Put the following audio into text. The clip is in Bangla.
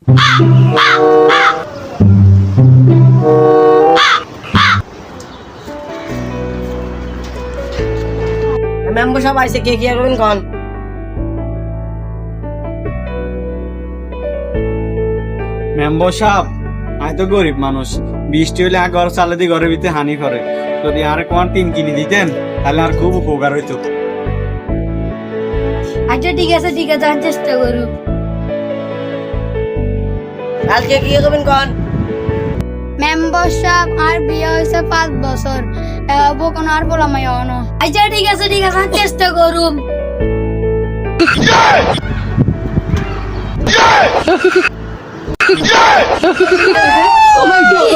মেম্বার সব আইছে, কে কি করবেন কোন? মেম্বার সাহেব, আমি তো গরিব মানুষ, বৃষ্টি হলে আর ঘর চালে দিয়ে ঘরের ভিতরে হানি করে। যদি আর কোন টিন কিনে দিতেন তাহলে আর খুব উপকার হইতো। আচ্ছা ঠিক আছে আমি চেষ্টা করব। কালকে কি করবেন কোন? মেম্বার সাহেব আর বিয়ে হয়েছে 5 বছর, বকন আর বলা মাই অনো। আচ্ছা ঠিক আছে আমি চেষ্টা করব। Oh my god!